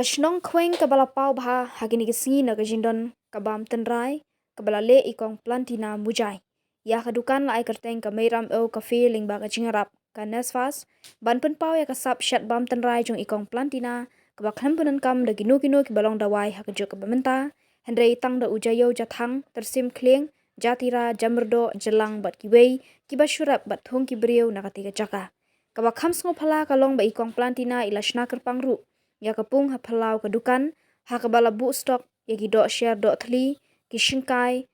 Shnong Khweng kabala pau bha hagini gisingi na gajindon kabam Tynrai kabala le ikong plantina mujai. Ya kadukan la ikerteng ka meiram o kafe lingba ka jingarap ka nesfas ban pen pau ya kasap shat bam Tynrai jong ikong plantina kabak hampunan kam da ginu ki balong dawai hakajuk ka bamenta hendrei tang da ujayo jathang tersim kleng jatira jamrdo jelang bat kiwei kibashurap bat thong kibriu nakatiga jaka. Kabak hamsngo phala kalong ba ikong plantina ilashna kerpang ru. Ya kapung hapalau kedukan hakabala bu stok ya gido Sher do Thli kishingkai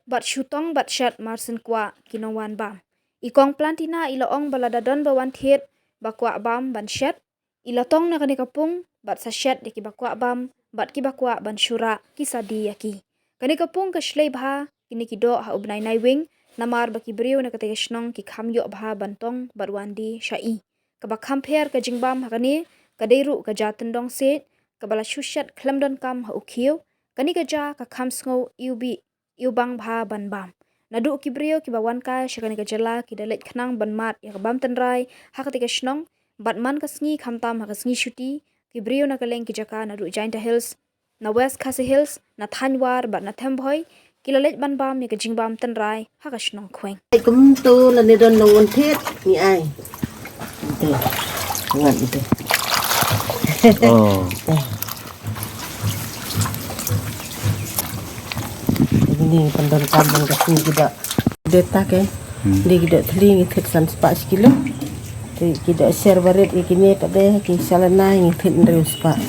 bat shutong bat shat marsen kwa kinawan bam ikong plantina ilaong balada don bawan thet bakwa bam ban shat ilatong na kani kapung bat sa shat ya ki bakwa bam bat ki bakwa ban shura kisadi yaki kani kapung ka shlei bha kini kido ha ubnai nai wing namar baki briu na kate Shnong ki khamyo bha bantong barwandi shai kabak khamper ka jingbam hakani kadeiru ka ja Tyndong Siej kabala shushat klamdon kam ha ukhiu kani ka ja ka khamsngo iubang bha ban bam nadu kibrio ki bawan ka shakani ka jala ki dalet khnang ban mat ya ka bam Tynrai ha ka Shnong batman ka sngi khamtam ha ka sngi shuti kibrio na kaleng ki jaka nadu Giant Hills na West Khasi Hills na Thanwar bat na Thembhoi kilalet ban bam ya ka jingbam Tynrai ha ka Shnong Khweng kum tu la ne don nong thet ni ai itu ngat itu Oh. Ini pendon kambing kesini tidak detak ya. Dia tidak Thli ngikut san sepak sekilo. Dia tidak Sher barit ikini pada kisalana ngikut terus pak.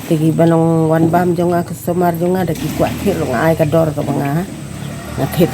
Tegi banong wan bam jonga kesemar jonga ada ki kuat thir long ai kador ka banga. Ngakhet.